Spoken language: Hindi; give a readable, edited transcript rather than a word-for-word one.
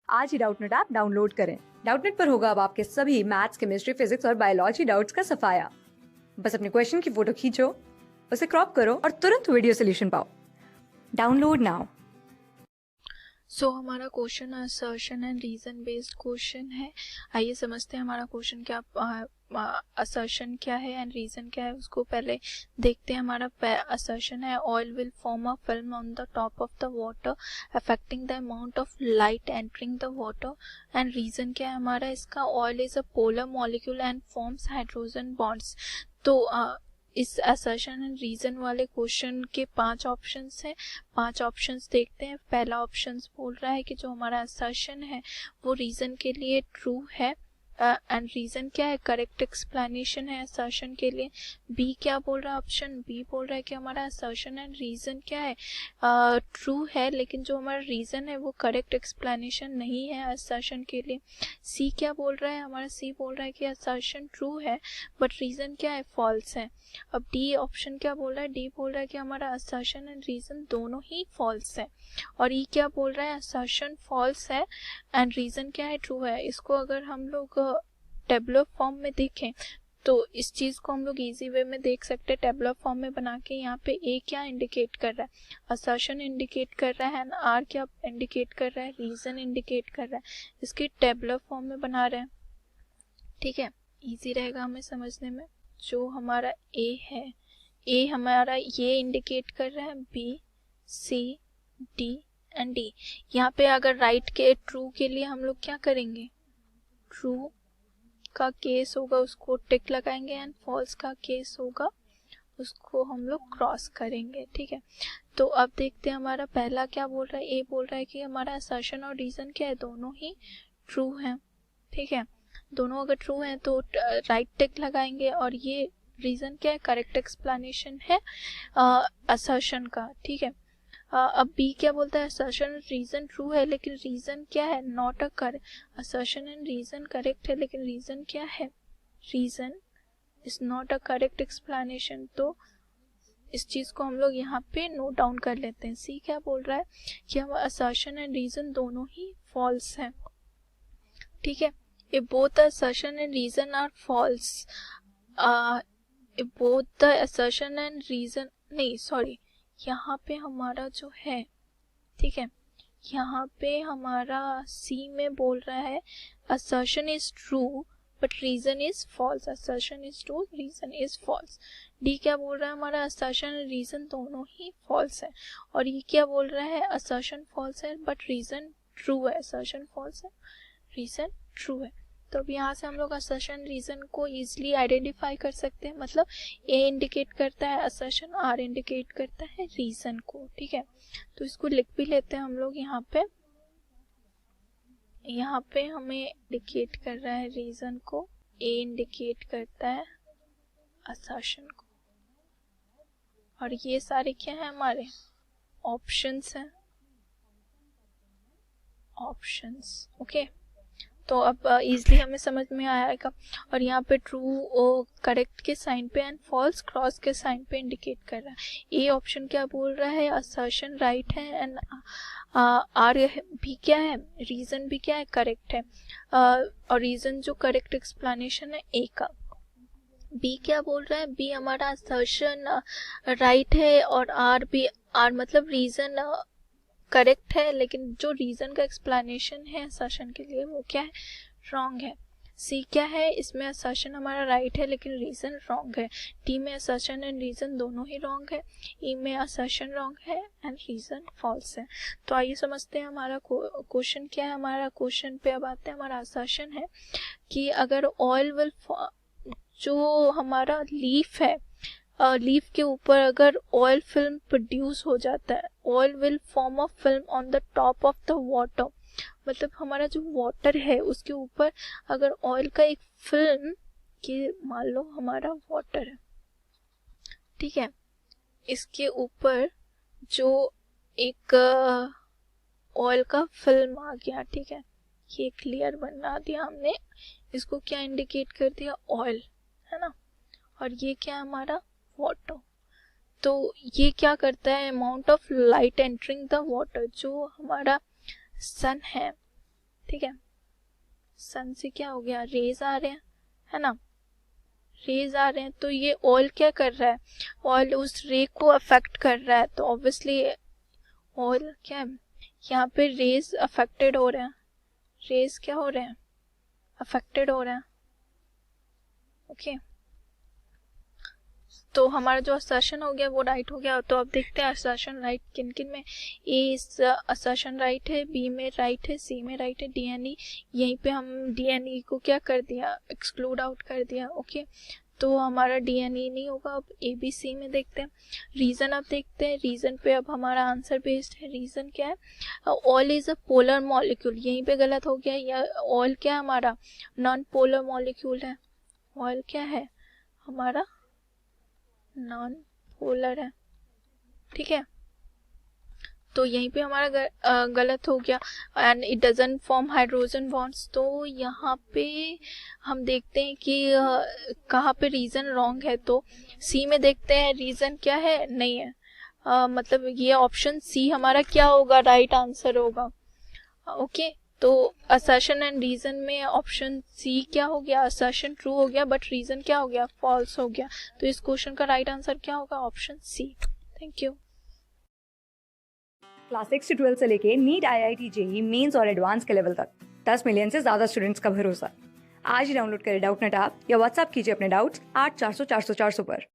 आज ही डाउटनेट ऐप डाउनलोड करें। डाउटनेट पर होगा अब आपके सभी मैथ्स, केमिस्ट्री, फिजिक्स और बायोलॉजी डाउट्स का सफाया। बस अपने क्वेश्चन की फोटो खींचो, उसे क्रॉप करो और तुरंत वीडियो सोल्यूशन पाओ। Download now. सो हमारा question assertion and reason based question है। आइए समझते हैं हमारा क्वेश्चन क्या, असर्शन क्या है एंड रीजन क्या है, उसको पहले देखते हैं। हमारा असर्शन है oil will form a film on the top of the water affecting the amount of light entering the water. And reason क्या है हमारा इसका, oil is a polar molecule and forms hydrogen bonds. तो इस असर्शन एंड रीजन वाले क्वेश्चन के 5 ऑप्शंस हैं। 5 ऑप्शंस देखते हैं। पहला ऑप्शंस बोल रहा है कि जो हमारा असर्शन है वो रीजन के लिए ट्रू है एंड रीजन क्या है, करेक्ट एक्सप्लेनेशन है असर्शन के लिए। बी क्या बोल रहा है, ऑप्शन बी बोल रहा है कि हमारा असर्शन एंड रीजन क्या है, ट्रू है, लेकिन जो हमारा रीजन है वो करेक्ट एक्सप्लेनेशन नहीं है असर्शन के लिए। सी क्या बोल रहा है, हमारा सी बोल रहा है कि असर्शन ट्रू है बट रीजन क्या है, फॉल्स है। अब डी ऑप्शन क्या बोल रहा है, डी बोल रहा है कि हमारा असर्शन एंड रीजन दोनों ही फॉल्स है। और ई क्या बोल रहा है, असर्शन फॉल्स है एंड रीजन क्या है, ट्रू है। इसको अगर हम लोग टेबुलर फॉर्म में देखें तो इस चीज को हम लोग इजी वे में देख सकते हैं। टेबुलर फॉर्म में बना के यहाँ पे ए क्या इंडिकेट कर रहा है, असर्शन इंडिकेट कर रहा है, आर क्या इंडिकेट कर रहा है, रीजन इंडिकेट कर रहा है। इसकी टेबुलर फॉर्म में बना रहे हैं, ठीक है, इजी रहेगा हमें समझने में। जो हमारा ए है, ए हमारा ये इंडिकेट कर रहा है B, C, D and D. यहाँ पे अगर राइट के ट्रू के लिए हम लोग क्या करेंगे, ट्रू का केस होगा उसको टिक लगाएंगे एंड फॉल्स का केस होगा उसको हम लोग क्रॉस करेंगे, ठीक है। तो अब देखते हैं हमारा पहला क्या बोल रहा है, ए बोल रहा है कि हमारा असर्शन और रीजन क्या है, दोनों ही ट्रू है, ठीक है। दोनों अगर ट्रू है तो राइट टिक लगाएंगे और ये रीजन क्या है, करेक्ट एक्सप्लेनेशन है असर्शन का, ठीक है। अब बी क्या बोलता है, असर्शन रीजन ट्रू है लेकिन रीजन क्या है, not a correct. Assertion and reason correct है लेकिन रीजन क्या है, reason is not a correct explanation. तो इस चीज को हम लोग यहाँ पे नोट डाउन कर लेते हैं। सी क्या बोल रहा है कि हम असर्शन एंड रीजन दोनों ही फॉल्स है, ठीक है। if both the assertion and reason are false, if both the assertion and reason, नहीं सॉरी, यहाँ पे हमारा जो है, ठीक है, यहाँ पे हमारा सी में बोल रहा है assertion is true but reason is false, assertion is true, reason is false। D क्या बोल रहा है, हमारा assertion और reason दोनों ही false है। और ये क्या बोल रहा है, assertion false है but reason true है, assertion false है, रीजन ट्रू है। तो अब यहाँ से हम लोग असर्शन रीजन को इजीली आइडेंटिफाई कर सकते हैं। मतलब ए इंडिकेट करता है असर्शन, आर इंडिकेट करता है रीजन को, ठीक है। तो इसको लिख भी लेते हैं हम लोग यहाँ पे। यहाँ पे हमें इंडिकेट कर रहा है रीजन को, ए इंडिकेट करता है असर्शन को, और ये सारे क्या है हमारे ऑप्शंस हैं, ऑप्शंस, ओके। तो अब इजीली हमें समझ में आएगा। और यहाँ पे ट्रू करेक्ट के साइन पे एंड फॉल्स क्रॉस के साइन पे इंडिकेट कर रहा है। ए ऑप्शन क्या बोल रहा है, असर्शन राइट है एंड आर भी क्या है, रीजन भी क्या है, करेक्ट है। और रीजन जो करेक्ट एक्सप्लेनेशन है ए का। बी क्या बोल रहा है, बी हमारा असर्शन राइट है और आर भी, आर मतलब रीजन करेक्ट है लेकिन जो रीजन का एक्सप्लेनेशन है असर्शन के लिए वो क्या है, रॉन्ग है। सी क्या है, इसमें असर्शन हमारा राइट है लेकिन रीजन रॉन्ग है। डी में असर्शन एंड रीजन दोनों ही रॉन्ग है। ई में असर्शन रॉन्ग है एंड रीजन फॉल्स है। तो आइए समझते हैं हमारा क्वेश्चन क्या है। हमारा क्वेश्चन पे अब आते हैं। हमारा असर्शन है कि अगर ऑयल विल, जो हमारा लीफ है, लीफ के ऊपर अगर ऑयल फिल्म प्रोड्यूस हो जाता है, oil will form a film on the top of the water. मतलब हमारा जो वाटर है उसके ऊपर अगर ऑयल का एक फिल्म, कि मान लो हमारा वाटर है, ठीक है, इसके ऊपर जो एक ऑयल का फिल्म आ गया, ठीक है, ये क्लियर बना दिया हमने, इसको क्या इंडिकेट कर दिया, ऑयल, है ना, और ये क्या हमारा वाटर। तो ये क्या करता है, amount of light entering the water, जो हमारा सन है, ठीक है, सन से क्या हो गया, रेज आ रहे हैं, है ना, रेज आ रहे हैं, तो ये ऑयल क्या कर रहा है, ऑयल उस रे को अफेक्ट कर रहा है, तो ऑब्वियसली ऑयल क्या है, यहाँ पे रेज अफेक्टेड हो रहे हैं, रेज क्या हो रहे हैं, अफेक्टेड हो रहे हैं। ओके, तो हमारा जो असर्शन हो गया वो राइट हो गया। तो अब देखते हैं असर्शन राइट किन किन में। ए इस असर्शन राइट है, बी में राइट है, सी में राइट है, डी एन ई, यहीं पे हम डी एन ई को क्या कर दिया, एक्सक्लूड आउट कर दिया। ओके, तो हमारा डी एन ई नहीं होगा। अब ए बी सी में देखते हैं रीजन। अब देखते हैं रीजन पे, अब हमारा आंसर बेस्ड है। रीजन क्या है, oil is a polar molecule, यहीं पे गलत हो गया। या ऑयल क्या है हमारा, नॉन पोलर मॉलिक्यूल है। ऑयल क्या है हमारा, नॉन पोलर है, ठीक है, तो यहीं पे हमारा गलत हो गया। And it doesn't form hydrogen bonds, तो यहाँ पे हम देखते हैं कि कहाँ पे रीजन रॉन्ग है। तो सी में देखते हैं रीजन क्या है, नहीं है, मतलब ये ऑप्शन सी हमारा क्या होगा, राइट आंसर होगा। ओके, तो असर्शन एंड रीजन में ऑप्शन सी क्या हो गया, असर्शन ट्रू हो गया, बट रीजन क्या हो गया, फॉल्स हो गया। तो इस क्वेश्चन का राइट आंसर क्या होगा, option C. Thank you. Class 6 से 12 से लेके नीट, IIT, JEE मेंस और एडवांस के लेवल तक 10 मिलियन से ज्यादा स्टूडेंट्स का भरोसा। आज ही डाउनलोड करें डाउटनेट ऐप या व्हाट्सएप कीजिए अपने डाउट्स 8400 400 400 पर।